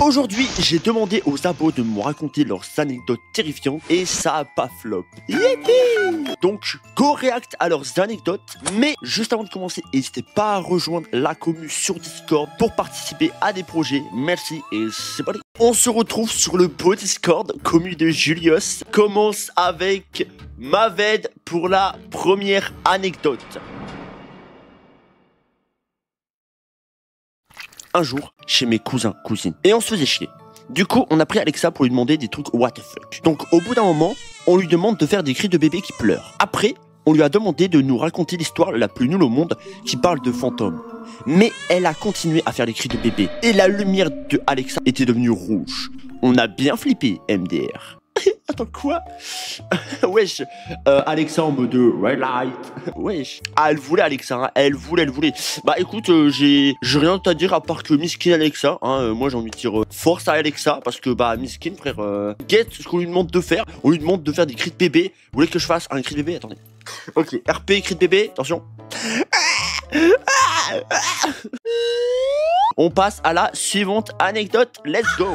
Aujourd'hui, j'ai demandé aux abos de me raconter leurs anecdotes terrifiantes et ça a pas flop. Yippee! Donc, go react à leurs anecdotes. Mais juste avant de commencer, n'hésitez pas à rejoindre la commu sur Discord pour participer à des projets. Merci et c'est parti. On se retrouve sur le beau Discord, commu de Julius. Commence avec Maved pour la première anecdote. Un jour chez mes cousins-cousines et on se faisait chier. Du coup, on a pris Alexa pour lui demander des trucs what the fuck. Donc, au bout d'un moment, on lui demande de faire des cris de bébé qui pleure. Après, on lui a demandé de nous raconter l'histoire la plus nulle au monde qui parle de fantômes. Mais elle a continué à faire des cris de bébé et la lumière de Alexa était devenue rouge. On a bien flippé, MDR. Attends, quoi? Wesh, Alexa en mode red light. Wesh. Ah, elle voulait Alexa, hein. Elle voulait. Bah écoute, j'ai rien à dire à part que miskin Alexa, hein. Moi j'ai envie de dire force à Alexa, parce que bah miskin frère, get ce qu'on lui demande de faire. On lui demande de faire des cris de bébé. Vous voulez que je fasse un cri de bébé? Attendez. Ok, RP, cri de bébé, attention. On passe à la suivante anecdote, let's go.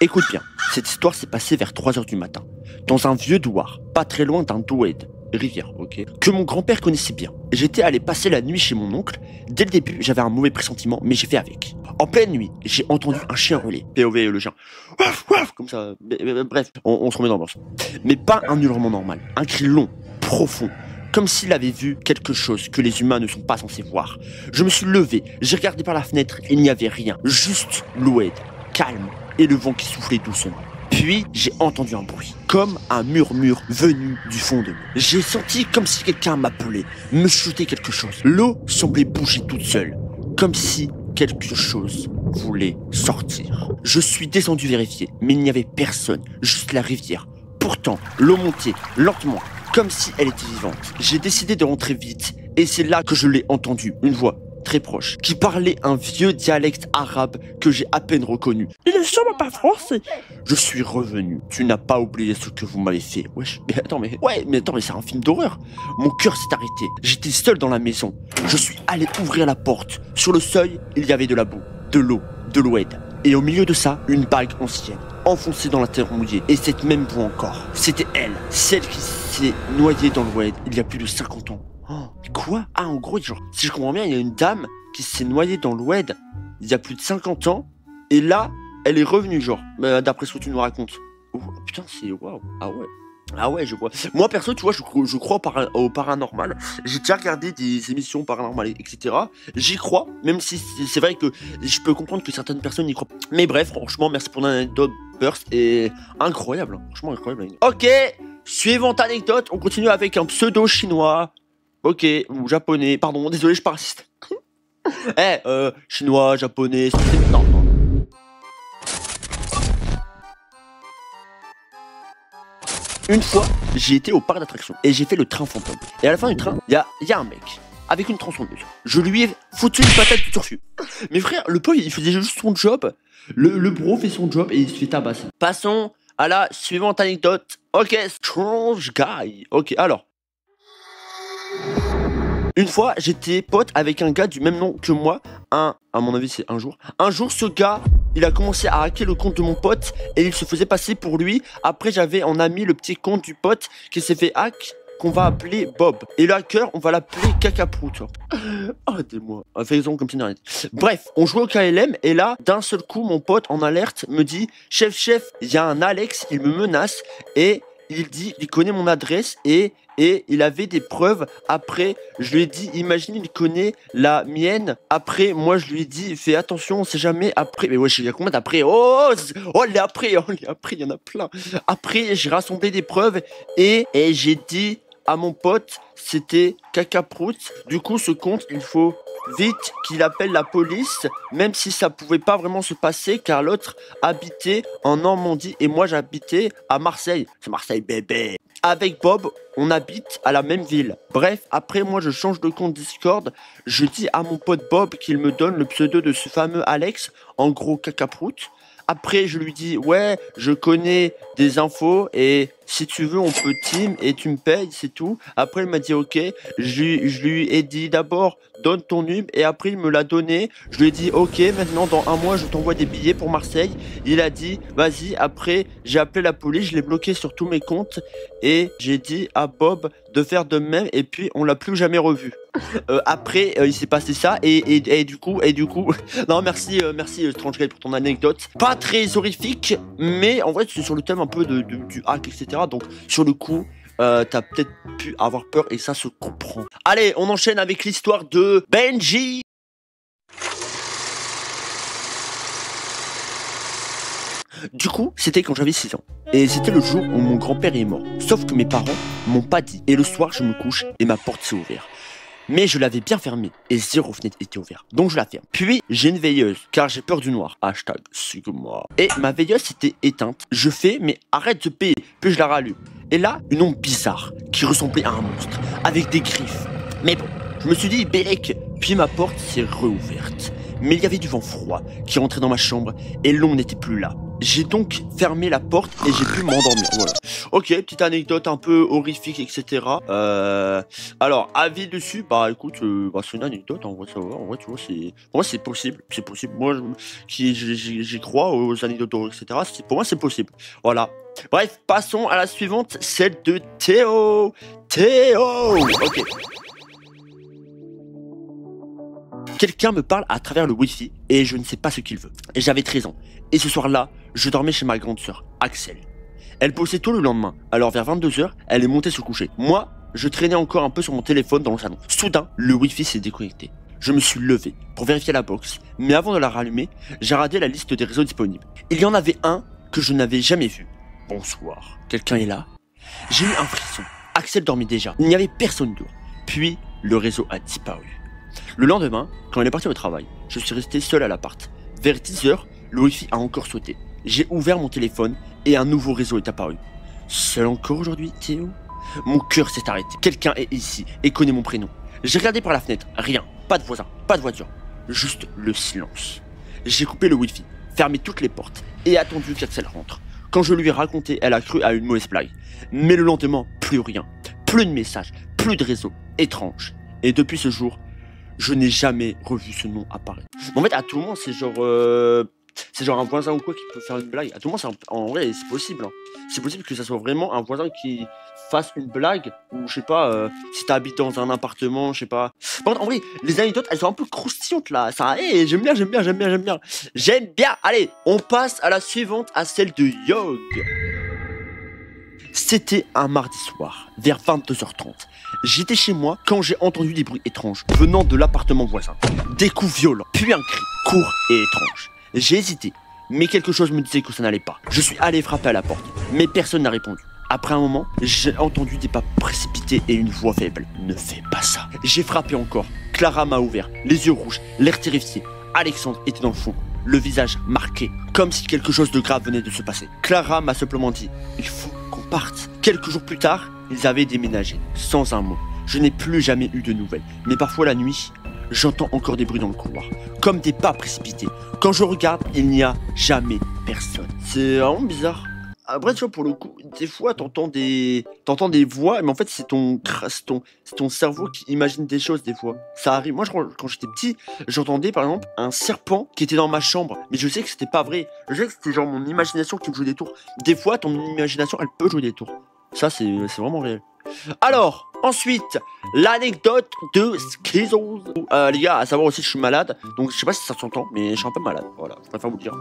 Écoute bien, cette histoire s'est passée vers 3 h du matin, dans un vieux douar, pas très loin d'un doued, rivière, ok, que mon grand-père connaissait bien. J'étais allé passer la nuit chez mon oncle. Dès le début, j'avais un mauvais pressentiment, mais j'ai fait avec. En pleine nuit, j'ai entendu un chien hurler, POV le chien, waf, waf, comme ça, bref, on se remet dans l'ambiance. Mais pas un hurlement normal, un cri long, profond, comme s'il avait vu quelque chose que les humains ne sont pas censés voir. Je me suis levé, j'ai regardé par la fenêtre, il n'y avait rien, juste l'oued, calme, et le vent qui soufflait doucement. Puis j'ai entendu un bruit, comme un murmure venu du fond de l'eau. J'ai senti comme si quelqu'un m'appelait, me chutait quelque chose. L'eau semblait bouger toute seule, comme si quelque chose voulait sortir. Je suis descendu vérifier, mais il n'y avait personne, juste la rivière. Pourtant, l'eau montait lentement, comme si elle était vivante. J'ai décidé de rentrer vite, et c'est là que je l'ai entendu, une voix très proche, qui parlait un vieux dialecte arabe que j'ai à peine reconnu. Il est sûrement pas français. Je suis revenu. Tu n'as pas oublié ce que vous m'avez fait. Wesh, mais attends, mais c'est un film d'horreur. Mon cœur s'est arrêté. J'étais seul dans la maison. Je suis allé ouvrir la porte. Sur le seuil, il y avait de la boue, de l'eau, de l'oued. Et au milieu de ça, une bague ancienne, enfoncée dans la terre mouillée. Et cette même boue encore. C'était elle, celle qui s'est noyée dans l'oued il y a plus de 50 ans. Oh, quoi? Ah, en gros, genre, si je comprends bien, il y a une dame qui s'est noyée dans l'oued il y a plus de 50 ans, et là, elle est revenue, genre, d'après ce que tu nous racontes. Oh, putain, c'est waouh. Ah ouais, je vois. Moi, perso, tu vois, je crois au paranormal. J'ai déjà regardé des émissions paranormales, etc. J'y crois, même si c'est vrai que je peux comprendre que certaines personnes n'y croient pas. Mais bref, franchement, merci pour l'anecdote burst, et incroyable, hein. Franchement, incroyable. Ok, suivante anecdote, on continue avec un pseudo chinois. Ok, ou japonais, pardon, désolé, je suis pas raciste. Chinois, japonais, non. Une fois, j'ai été au parc d'attractions et j'ai fait le train fantôme. Et à la fin du train, il y a un mec avec une tronçonneuse. Je lui ai foutu une patate du turfu. Mais frère, le pauvre, il faisait juste son job. Le bro fait son job et il se fait tabasser. Passons à la suivante anecdote. Ok, strange guy. Ok, alors. Une fois, j'étais pote avec un gars du même nom que moi. À mon avis, c'est un jour. Un jour, ce gars, il a commencé à hacker le compte de mon pote et il se faisait passer pour lui. Après, j'avais en ami le petit compte du pote qui s'est fait hack, qu'on va appeler Bob. Et le hacker, on va l'appeler Cacaprout. Arrêtez-moi. Faisons comme si rien n'était. Bref, on jouait au KLM et là, d'un seul coup, mon pote en alerte me dit « Chef, il y a un Alex, il me menace et il dit, il connaît mon adresse et il avait des preuves. Après, je lui ai dit, imagine, il connaît la mienne. Après, moi, je lui ai dit, fais attention, on sait jamais. Après, mais wesh, il y a combien d'après? Oh, les après, il y en a plein. Après, j'ai rassemblé des preuves et j'ai dit à mon pote, c'était Cacaprout. Du coup, ce compte, il faut vite qu'il appelle la police, même si ça pouvait pas vraiment se passer, car l'autre habitait en Normandie et moi, j'habitais à Marseille. C'est Marseille, bébé. Avec Bob, on habite à la même ville. Bref, après moi je change de compte Discord, je dis à mon pote Bob qu'il me donne le pseudo de ce fameux Alex, en gros Cacaprout. Après, je lui dis, ouais, je connais des infos et si tu veux, on peut team et tu me payes, c'est tout. Après, il m'a dit, ok. Je lui ai dit d'abord, donne ton num et après, il me l'a donné. Je lui ai dit, ok, maintenant, dans un mois, je t'envoie des billets pour Marseille. Il a dit, vas-y. Après, j'ai appelé la police, je l'ai bloqué sur tous mes comptes et j'ai dit à Bob de faire de même et puis, on l'a plus jamais revu. Après, il s'est passé ça et du coup, non, merci Strange Guy pour ton anecdote. Pas très horrifique, mais en vrai, c'est sur le thème un peu du hack, etc. Donc, sur le coup, t'as peut-être pu avoir peur et ça se comprend. Allez, on enchaîne avec l'histoire de Benji. Du coup, c'était quand j'avais 6 ans. Et c'était le jour où mon grand-père est mort. Sauf que mes parents m'ont pas dit. Et le soir, je me couche et ma porte s'est ouverte. Mais je l'avais bien fermée et 0 fenêtre était ouverte. Donc je la ferme. Puis j'ai une veilleuse car j'ai peur du noir. Hashtag Sigma. Et ma veilleuse était éteinte. Je fais mais arrête de payer. Puis je la rallume. Et là, une ombre bizarre qui ressemblait à un monstre avec des griffes. Mais bon, je me suis dit Bérec. Puis ma porte s'est réouverte. Mais il y avait du vent froid qui rentrait dans ma chambre et l'ombre n'était plus là. J'ai donc fermé la porte et j'ai pu m'endormir. Voilà. Ok, petite anecdote un peu horrifique, etc. Alors, avis dessus, bah écoute, c'est une anecdote, en vrai, ça va. En vrai, tu vois, c'est possible. C'est possible. Moi, j'y crois aux anecdotes, etc. Pour moi, c'est possible. Voilà. Bref, passons à la suivante, celle de Théo. Théo. Ok. Quelqu'un me parle à travers le wifi et je ne sais pas ce qu'il veut. J'avais 13 ans. Et ce soir-là, je dormais chez ma grande sœur, Axel. Elle bossait tôt le lendemain, alors vers 22h, elle est montée se coucher. Moi, je traînais encore un peu sur mon téléphone dans le salon. Soudain, le wifi s'est déconnecté. Je me suis levé pour vérifier la box, mais avant de la rallumer, j'ai regardé la liste des réseaux disponibles. Il y en avait un que je n'avais jamais vu. Bonsoir, quelqu'un est là? J'ai eu un frisson. Axel dormait déjà. Il n'y avait personne dehors. Puis, le réseau a disparu. Le lendemain, quand elle est partie au travail, je suis resté seul à l'appart. Vers 10h, le wifi a encore sauté. J'ai ouvert mon téléphone et un nouveau réseau est apparu. Seul encore aujourd'hui, Théo? Mon cœur s'est arrêté. Quelqu'un est ici et connaît mon prénom. J'ai regardé par la fenêtre, rien, pas de voisin, pas de voiture, juste le silence. J'ai coupé le wifi, fermé toutes les portes et attendu qu'Axel rentre. Quand je lui ai raconté, elle a cru à une mauvaise blague. Mais le lendemain, plus rien, plus de messages, plus de réseau, étrange. Et depuis ce jour, je n'ai jamais revu ce nom apparaître. En fait, à tout moment, c'est genre un voisin ou quoi qui peut faire une blague. À tout moment, en vrai, c'est possible. Hein. C'est possible que ça soit vraiment un voisin qui fasse une blague. Ou je sais pas, si t'habites dans un appartement, je sais pas. Par contre, en vrai, les anecdotes, elles sont un peu croustillantes là. Ça, hey, j'aime bien. J'aime bien. Allez, on passe à la suivante, à celle de Yog. C'était un mardi soir, vers 22h30. J'étais chez moi quand j'ai entendu des bruits étranges venant de l'appartement voisin. Des coups violents, puis un cri court et étrange. J'ai hésité, mais quelque chose me disait que ça n'allait pas. Je suis allé frapper à la porte, mais personne n'a répondu. Après un moment, j'ai entendu des pas précipités et une voix faible. Ne fais pas ça. J'ai frappé encore. Clara m'a ouvert, les yeux rouges, l'air terrifié. Alexandre était dans le fond, le visage marqué, comme si quelque chose de grave venait de se passer. Clara m'a simplement dit « Il faut qu'on parte ». Quelques jours plus tard, ils avaient déménagé, sans un mot. Je n'ai plus jamais eu de nouvelles, mais parfois la nuit, j'entends encore des bruits dans le couloir, comme des pas précipités. Quand je regarde, il n'y a jamais personne. C'est vraiment bizarre. Après, tu vois, pour le coup, des fois, t'entends des voix, mais en fait, c'est ton cerveau qui imagine des choses, des fois. Ça arrive. Moi, quand j'étais petit, j'entendais, par exemple, un serpent qui était dans ma chambre. Mais je sais que c'était pas vrai. Je sais que c'était genre mon imagination qui me jouait des tours. Des fois, ton imagination, elle peut jouer des tours. Ça, c'est vraiment réel. Alors, ensuite, l'anecdote de Schizo. Les gars, à savoir aussi, je suis malade. Donc, je sais pas si ça s'entend, mais je suis un peu malade. Voilà, je préfère vous le dire.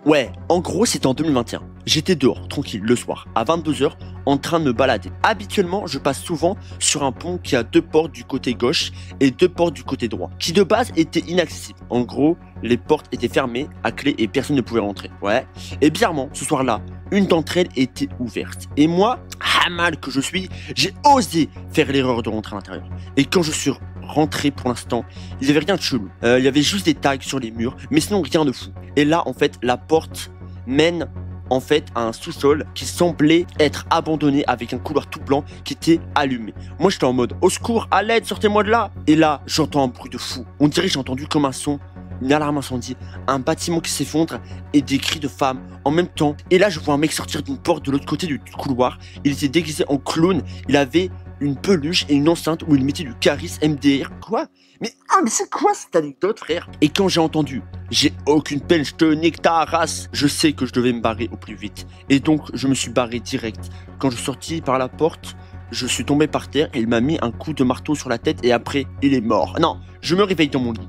Ouais, en gros, c'était en 2021. J'étais dehors, tranquille, le soir, à 22h, en train de me balader. Habituellement, je passe souvent sur un pont qui a 2 portes du côté gauche et 2 portes du côté droit, qui de base étaient inaccessibles. En gros, les portes étaient fermées à clé et personne ne pouvait rentrer. Ouais. Et bizarrement, ce soir-là, une d'entre elles était ouverte. Et moi, hamal que je suis, j'ai osé faire l'erreur de rentrer à l'intérieur. Et quand je suis rentré pour l'instant, il n'y avait rien de chelou. Il y avait juste des tags sur les murs, mais sinon rien de fou. Et là, en fait, la porte mène en fait à un sous-sol qui semblait être abandonné avec un couloir tout blanc qui était allumé. Moi, j'étais en mode au secours, à l'aide, sortez-moi de là. Et là, j'entends un bruit de fou. On dirait que j'ai entendu comme un son une alarme incendie, un bâtiment qui s'effondre et des cris de femmes en même temps. Et là, je vois un mec sortir d'une porte de l'autre côté du couloir. Il était déguisé en clown. Il avait une peluche et une enceinte où il mettait du Caris MDR. Quoi? Mais c'est quoi cette anecdote, frère? Et quand j'ai entendu, j'ai aucune peine, je te nique ta race, je sais que je devais me barrer au plus vite. Et donc, je me suis barré direct. Quand je suis sorti par la porte, je suis tombé par terre et il m'a mis un coup de marteau sur la tête et après, il est mort. Non, je me réveille dans mon lit.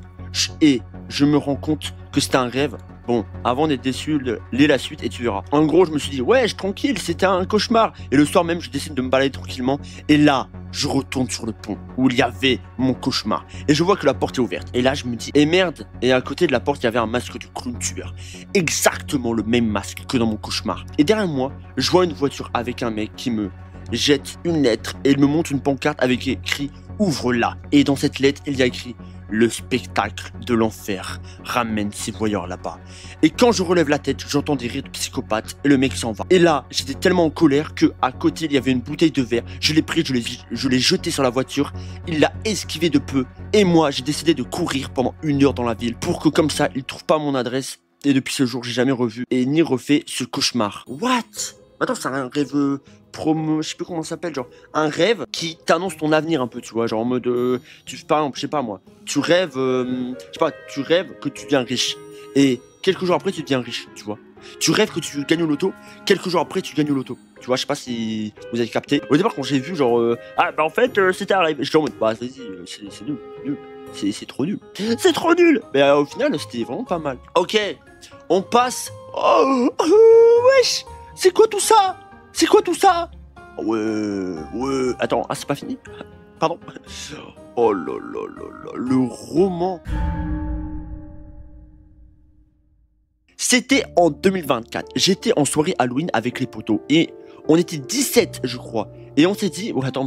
Et je me rends compte que c'était un rêve. Bon, avant d'être déçu, lis la suite et tu verras. En gros, je me suis dit, ouais, tranquille, c'était un cauchemar. Et le soir même, je décide de me balader tranquillement. Et là, je retourne sur le pont où il y avait mon cauchemar. Et je vois que la porte est ouverte. Et là, je me dis, eh merde. Et à côté de la porte, il y avait un masque du clown tueur. Exactement le même masque que dans mon cauchemar. Et derrière moi, je vois une voiture avec un mec qui me jette une lettre et il me montre une pancarte avec écrit « Ouvre-la ». Et dans cette lettre, il y a écrit « Le spectacle de l'enfer ramène ses voyeurs là-bas ». Et quand je relève la tête, j'entends des rires de psychopathe et le mec s'en va. Et là, j'étais tellement en colère que à côté, il y avait une bouteille de verre. Je l'ai pris, je l'ai jeté sur la voiture. Il l'a esquivé de peu. Et moi, j'ai décidé de courir pendant 1 heure dans la ville pour que comme ça, il trouve pas mon adresse. Et depuis ce jour, j'ai jamais revu et ni refait ce cauchemar. What? Attends, c'est un rêve promo, je sais plus comment ça s'appelle, genre un rêve qui t'annonce ton avenir un peu, tu vois, genre en mode, par exemple, je sais pas moi, tu rêves, tu rêves que tu deviens riche et quelques jours après tu deviens riche, tu vois. Tu rêves que tu gagnes au loto, quelques jours après tu gagnes au loto, tu vois, je sais pas si vous avez capté. Au départ quand j'ai vu genre, en fait c'était un rêve, j'étais en mode, bah vas-y, c'est nul, c'est trop nul, c'est trop nul. Mais au final c'était vraiment pas mal. Ok, on passe, wesh. C'est quoi tout ça? C'est quoi tout ça? Ouais. Attends, c'est pas fini? Pardon. Oh là là là là, le roman. C'était en 2024. J'étais en soirée Halloween avec les potos et on était 17, je crois. Et on s'est dit, attends,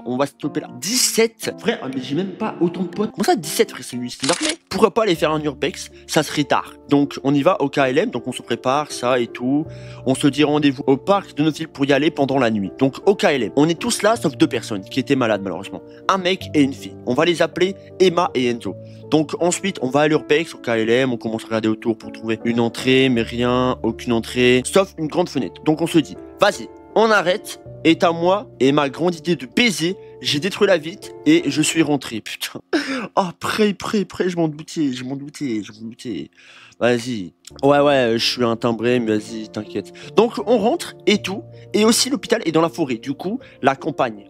on va stopper là. 17? Frère, mais j'ai même pas autant de potes. Comment ça, 17, frère, c'est l'armée? Pourquoi pas aller faire un urbex? Ça serait tard. Donc, on y va au KLM, donc on se prépare, ça et tout. On se dit rendez-vous au parc de notre ville pour y aller pendant la nuit. Donc, au KLM. On est tous là, sauf 2 personnes qui étaient malades, malheureusement. Un mec et une fille. On va les appeler Emma et Enzo. Donc, ensuite, on va à l'urbex, au KLM. On commence à regarder autour pour trouver une entrée, mais rien, aucune entrée, sauf une grande fenêtre. Donc, on se dit, vas-y, on arrête. Et à moi et ma grande idée de baiser, j'ai détruit la vitre et je suis rentré, putain. Oh, prêt, je m'en doutais. Vas-y. Ouais, je suis un timbré, mais vas-y, t'inquiète. Donc, on rentre et tout. Et aussi, l'hôpital est dans la forêt. Du coup, la campagne,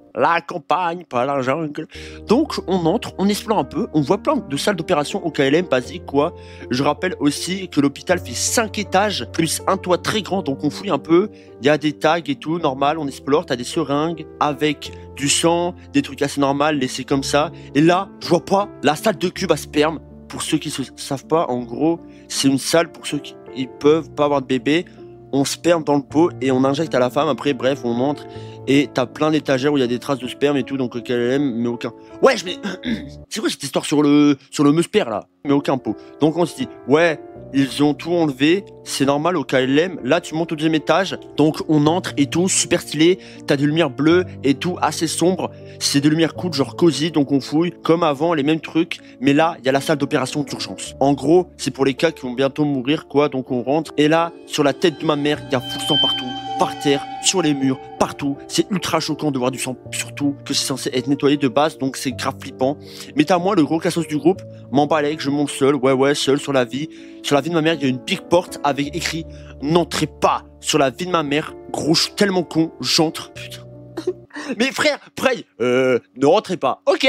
pas la jungle. Donc, on entre, on explore un peu. On voit plein de salles d'opération au KLM, basique, quoi. Je rappelle aussi que l'hôpital fait 5 étages, plus un toit très grand. Donc, on fouille un peu. Il y a des tags et tout, normal. On explore. T'as des seringues avec du sang, des trucs assez normaux, laissés comme ça. Et là, je vois pas la salle de cube à sperme. Pour ceux qui ne savent pas, en gros, c'est une salle pour ceux qui peuvent pas avoir de bébé. On sperme dans le pot et on injecte à la femme. Après, bref, on entre et t'as plein d'étagères où il y a des traces de sperme et tout. Donc, KLM, mais aucun. Ouais, mais c'est quoi cette histoire sur le meusper là? Mais aucun pot. Donc, on se dit, ouais, ils ont tout enlevé. C'est normal au KLM. Là, tu montes au 2e étage. Donc, on entre et tout, super stylé. T'as des lumières bleues et tout, assez sombre. C'est des lumières cool, genre cosy. Donc, on fouille comme avant, les mêmes trucs. Mais là, il y a la salle d'opération d'urgence. En gros, c'est pour les cas qui vont bientôt mourir, quoi. Donc, on rentre. Et là, sur la tête de ma mère, il y a fou sang partout. Par terre, sur les murs, partout. C'est ultra choquant de voir du sang, surtout que c'est censé être nettoyé de base, donc c'est grave flippant. Mais t'as moi, le gros cassos du groupe, m'en balèque, je monte seul, seul sur la vie. Sur la vie de ma mère, il y a une big porte avec écrit « N'entrez pas sur la vie de ma mère ». Gros, je suis tellement con, j'entre. Putain. Mais frère, ne rentrez pas. Ok.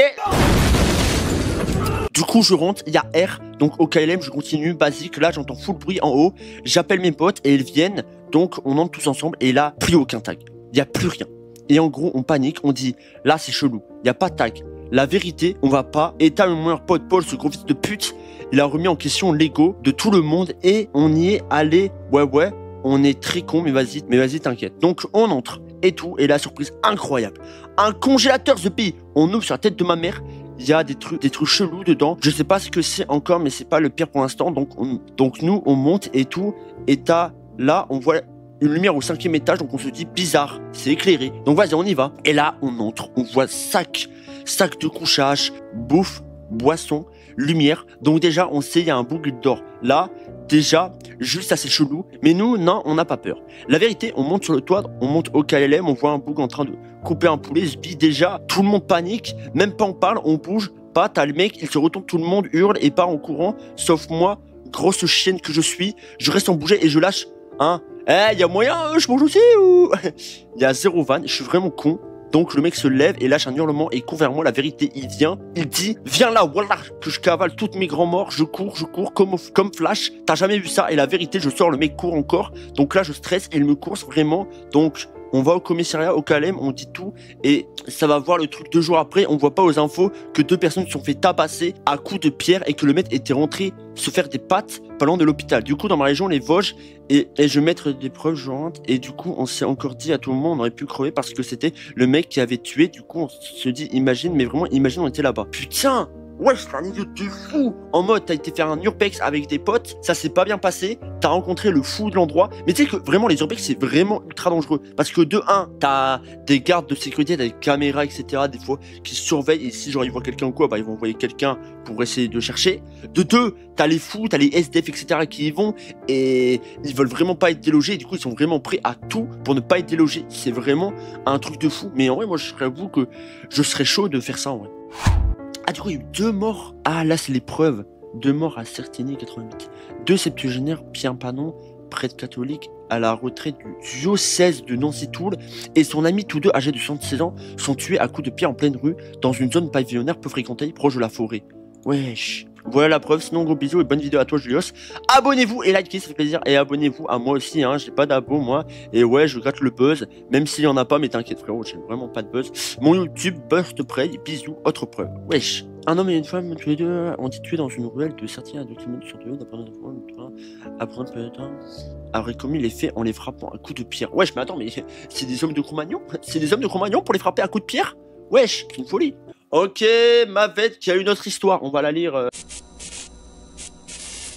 Du coup, je rentre, il y a R, donc au KLM, je continue, basique. Là, j'entends full bruit en haut. J'appelle mes potes et ils viennent. Donc, on entre tous ensemble et là, plus aucun tag. Il n'y a plus rien. Et en gros, on panique, on dit, là, c'est chelou. Il n'y a pas de tag. La vérité, on va pas. Et t'as mon meilleur pote Paul, ce gros fils de pute, il a remis en question l'ego de tout le monde et on y est allé. Ouais, on est très con, mais vas-y, t'inquiète. Donc, on entre et tout. Et la surprise incroyable. Un congélateur The Bee. On ouvre sur la tête de ma mère. Il y a des trucs chelous dedans. Je sais pas ce que c'est encore, mais c'est pas le pire pour l'instant. Donc nous, on monte et tout. Et là, on voit une lumière au 5e étage. Donc on se dit bizarre, c'est éclairé. Donc vas-y, on y va. Et là, on entre. On voit sac de couchage, bouffe, boisson, lumière. Donc déjà, on sait, il y a un boucle d'or. Là, déjà, juste assez chelou. Mais nous, non, on n'a pas peur. La vérité, on monte sur le toit, on monte au KLM, on voit un bouc en train de couper un poulet. Zbi, déjà, tout le monde panique. Même pas on parle, on bouge pas. T'as le mec, il se retourne, tout le monde hurle et part en courant. Sauf moi, grosse chienne que je suis. Je reste en bouger et je lâche un... y a moyen, je mange aussi ou... Il y a zéro vanne, je suis vraiment con. Donc le mec se lève et lâche un hurlement et court vers moi. La vérité, il vient, il dit viens là, voilà, que je cavale toutes mes grands morts. Je cours comme Flash. T'as jamais vu ça? Et la vérité, je sors, le mec court encore. Donc là, je stresse et il me course vraiment. Donc on va au commissariat, au KLM, on dit tout et ça va voir le truc 2 jours après. On voit pas aux infos que 2 personnes se sont fait tabasser à coups de pierre et que le mec était rentré se faire des pâtes pas loin de l'hôpital. Du coup, dans ma région, les Vosges, et je vais mettre des preuves jointes. Et du coup, on s'est encore dit à tout moment, on aurait pu crever parce que c'était le mec qui avait tué. Du coup, on se dit, imagine, mais vraiment, imagine, on était là-bas. Putain! Ouais, c'est un idiot de fou. En mode, t'as été faire un urbex avec des potes, ça s'est pas bien passé, t'as rencontré le fou de l'endroit. Mais tu sais que vraiment, les urbex, c'est vraiment ultra dangereux. Parce que de 1, t'as des gardes de sécurité, t'as des caméras, etc. des fois, qui surveillent. Et si genre ils voient quelqu'un ou quoi, bah ils vont envoyer quelqu'un pour essayer de chercher. De 2, t'as les fous, t'as les SDF, etc. qui y vont. Et ils veulent vraiment pas être délogés. Et du coup, ils sont vraiment prêts à tout pour ne pas être délogés. C'est vraiment un truc de fou. Mais en vrai, moi, je serais vous que je serais chaud de faire ça en vrai. Ah, du coup, il y a eu 2 morts. Ah, là, c'est l'épreuve. 2 morts à Certigny, 88. 2 septuagénaires, Pierre Panon, prêtre catholique, à la retraite du diocèse de Nancy-Toul, et son ami, tous deux âgés de 76 ans, sont tués à coups de pierre en pleine rue, dans une zone pavillonnaire peu fréquentée, proche de la forêt. Wesh. Voilà la preuve, sinon gros bisous et bonne vidéo à toi Julius. Abonnez-vous et likez, ça fait plaisir. Et abonnez-vous à moi aussi, hein, j'ai pas d'abo moi. Et ouais, je gratte le buzz, même s'il y en a pas, mais t'inquiète frérot, j'ai vraiment pas de buzz. Mon YouTube burst près, bisous, autre preuve. Wesh. Un homme et une femme, tous les deux, ont été tués dans une ruelle de Certigny à 2 km sur eux, d'après aurait commis les faits en les frappant à coups de pierre. Wesh, mais attends, mais c'est des hommes de Cro-Magnon? C'est des hommes de Cro-Magnon pour les frapper à coups de pierre? Wesh, c'est une folie. Ok, Mavette qui a une autre histoire, on va la lire.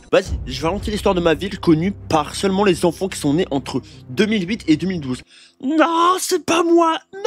Vas-y, je vais raconter l'histoire de ma ville connue par seulement les enfants qui sont nés entre 2008 et 2012. Non, c'est pas moi, non.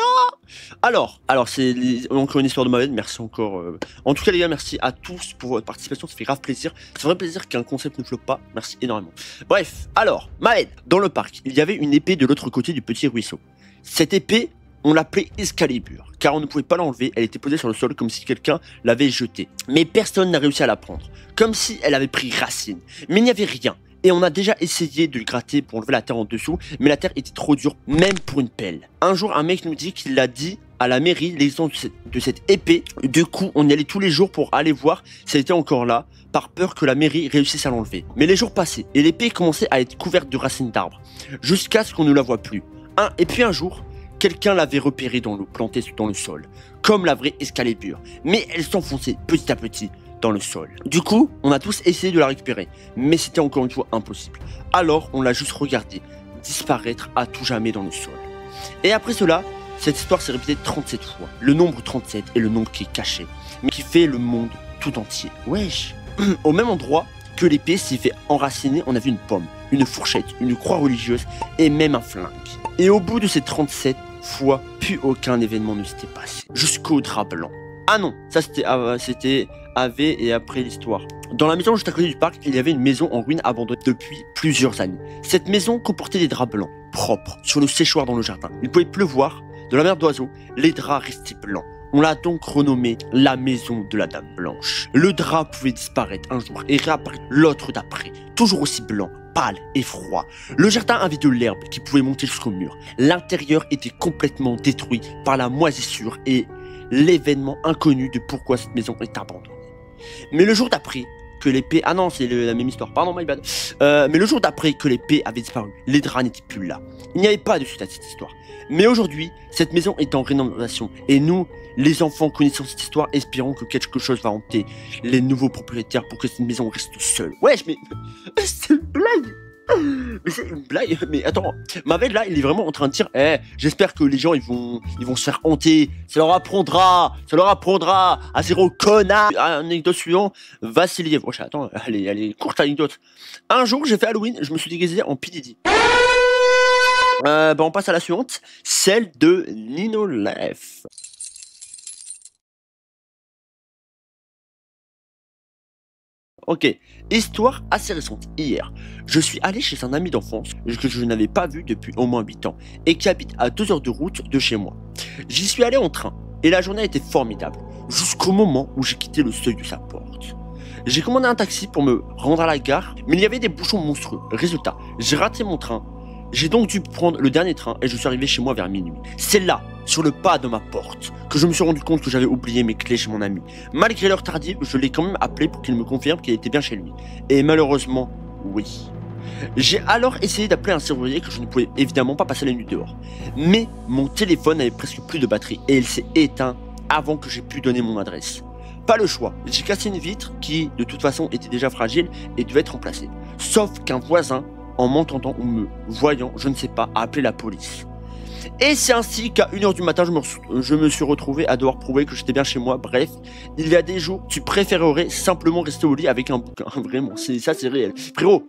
Alors c'est encore une histoire de ma ville, merci encore. En tout cas les gars, merci à tous pour votre participation, ça fait grave plaisir. C'est vrai plaisir qu'un concept ne floppe pas, merci énormément. Bref, alors, Maël, dans le parc, il y avait une épée de l'autre côté du petit ruisseau. Cette épée, on l'appelait Excalibur, car on ne pouvait pas l'enlever, elle était posée sur le sol comme si quelqu'un l'avait jetée. Mais personne n'a réussi à la prendre, comme si elle avait pris racine. Mais il n'y avait rien, et on a déjà essayé de le gratter pour enlever la terre en dessous, mais la terre était trop dure, même pour une pelle. Un jour, un mec nous dit qu'il l'a dit à la mairie, l'existence de cette épée. Du coup, on y allait tous les jours pour aller voir si elle était encore là, par peur que la mairie réussisse à l'enlever. Mais les jours passaient, et l'épée commençait à être couverte de racines d'arbres, jusqu'à ce qu'on ne la voie plus. Et puis un jour, quelqu'un l'avait repérée dans l'eau, plantée dans le sol, comme la vraie Excalibur, mais elle s'enfonçait petit à petit dans le sol. Du coup, on a tous essayé de la récupérer, mais c'était encore une fois impossible. Alors, on l'a juste regardée disparaître à tout jamais dans le sol. Et après cela, cette histoire s'est répétée 37 fois. Le nombre 37 est le nombre qui est caché, mais qui fait le monde tout entier. Wesh. Au même endroit que l'épée s'est fait enraciner, on a vu une pomme, une fourchette, une croix religieuse et même un flingue. Et au bout de ces 37 fois, plus aucun événement ne s'était passé. Jusqu'au drap blanc. Ah non, ça c'était AV et après l'histoire. Dans la maison juste à côté du parc, il y avait une maison en ruine abandonnée depuis plusieurs années. Cette maison comportait des draps blancs, propres, sur le séchoir dans le jardin. Il pouvait pleuvoir, de la mer d'oiseaux, les draps restaient blancs. On l'a donc renommée la maison de la Dame Blanche. Le drap pouvait disparaître un jour et réapparaître l'autre d'après, toujours aussi blanc, pâle et froid. Le jardin avait de l'herbe qui pouvait monter jusqu'au mur. L'intérieur était complètement détruit par la moisissure et l'événement inconnu de pourquoi cette maison est abandonnée. Mais le jour d'après que l'épée... Ah non, c'est la même histoire, pardon, my bad. Mais le jour d'après que l'épée avait disparu, les draps n'étaient plus là. Il n'y avait pas de suite à cette histoire. Mais aujourd'hui, cette maison est en rénovation. Et nous, les enfants connaissant cette histoire, espérons que quelque chose va hanter les nouveaux propriétaires pour que cette maison reste seule. Wesh, mais... c'est une blague. Mais c'est une blague. Mais attends, Mavel là, il est vraiment en train de dire j'espère que les gens ils vont se faire hanter. Ça leur apprendra à zéro connard. Anecdote suivante, Vassiliev. Oh, attends, elle est courte l'anecdote. Un jour, j'ai fait Halloween, je me suis déguisé en P. Diddy. On passe à la suivante, celle de Nino Leff. Ok, histoire assez récente, hier. Je suis allé chez un ami d'enfance que je n'avais pas vu depuis au moins 8 ans et qui habite à 2 heures de route de chez moi. J'y suis allé en train et la journée a été formidable, jusqu'au moment où j'ai quitté le seuil de sa porte. J'ai commandé un taxi pour me rendre à la gare, mais il y avait des bouchons monstrueux. Résultat, j'ai raté mon train. J'ai donc dû prendre le dernier train et je suis arrivé chez moi vers minuit. C'est là, sur le pas de ma porte, que je me suis rendu compte que j'avais oublié mes clés chez mon ami. Malgré l'heure tardive, je l'ai quand même appelé pour qu'il me confirme qu'il était bien chez lui. Et malheureusement, oui. J'ai alors essayé d'appeler un serrurier que je ne pouvais évidemment pas passer la nuit dehors. Mais mon téléphone avait presque plus de batterie et il s'est éteint avant que j'ai pu donner mon adresse. Pas le choix, j'ai cassé une vitre qui, de toute façon, était déjà fragile et devait être remplacée. Sauf qu'un voisin, en m'entendant ou me voyant, je ne sais pas, a appelé la police. Et c'est ainsi qu'à 1 h du matin, je me suis retrouvé à devoir prouver que j'étais bien chez moi. Bref, il y a des jours, tu préférerais simplement rester au lit avec un bouquin. Vraiment, c'est réel. Frérot,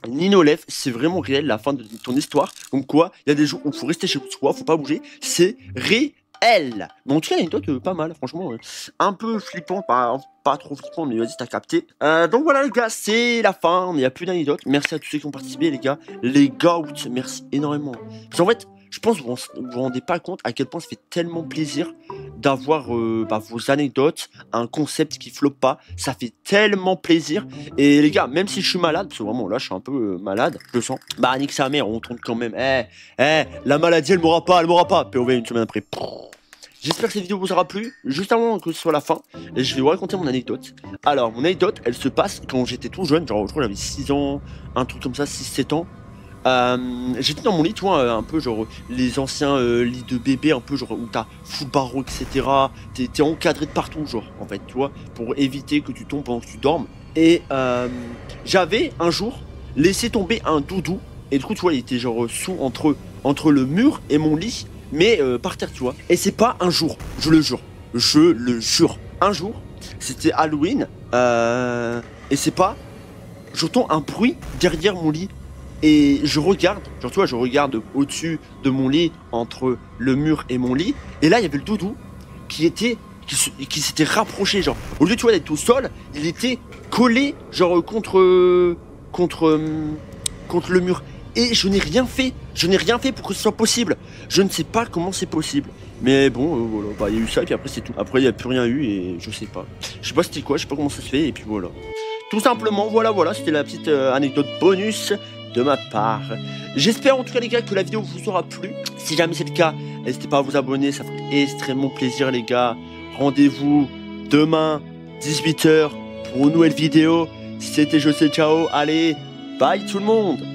Nino Lev, c'est vraiment réel la fin de ton histoire. Donc quoi, il y a des jours où il faut rester chez soi, faut pas bouger. C'est réel. Bon, en tout cas, l'anecdote, pas mal, franchement. Un peu flippant, pas trop flippant, mais vas-y, t'as capté. Donc voilà, les gars, c'est la fin. Il n'y a plus d'anecdotes. Merci à tous ceux qui ont participé, les gars. Les gars, merci énormément. Parce qu'en fait, je pense que vous vous rendez pas compte à quel point ça fait tellement plaisir d'avoir vos anecdotes, un concept qui floppe pas. Ça fait tellement plaisir. Et les gars, même si je suis malade, parce que vraiment là, je suis un peu malade, je le sens. Bah, nique sa mère, on tourne quand même. La maladie, elle m'aura pas. POV une semaine après. J'espère que cette vidéo vous aura plu. Juste avant que ce soit la fin, je vais vous raconter mon anecdote. Alors, mon anecdote, elle se passe quand j'étais tout jeune, genre je crois que j'avais 6 ans, un truc comme ça, 6-7 ans. J'étais dans mon lit, tu vois, un peu genre les anciens lits de bébé, un peu genre où t'as full barreau, etc. T'es encadré de partout, genre, en fait, tu vois, pour éviter que tu tombes pendant que tu dormes. Et j'avais un jour laissé tomber un doudou, et du coup, tu vois, il était genre entre le mur et mon lit, mais par terre, tu vois. Et c'est pas un jour, je le jure. Un jour, c'était Halloween, et c'est pas, j'entends un bruit derrière mon lit. Et je regarde, genre tu vois, je regarde au-dessus de mon lit, entre le mur et mon lit, et là il y avait le doudou qui s'était rapproché, genre, au lieu tu vois d'être au sol, il était collé, genre contre le mur. Et je n'ai rien fait pour que ce soit possible. Je ne sais pas comment c'est possible. Mais bon, voilà, bah il y a eu ça, et puis après c'est tout. Après il n'y a plus rien eu, et je sais pas. Je sais pas c'était quoi, je sais pas comment ça se fait, et puis voilà. Tout simplement, voilà, c'était la petite anecdote bonus de ma part. J'espère en tout cas les gars que la vidéo vous aura plu. Si jamais c'est le cas, n'hésitez pas à vous abonner, ça ferait extrêmement plaisir les gars. Rendez-vous demain 18 h pour une nouvelle vidéo. C'était José, ciao, allez, bye tout le monde.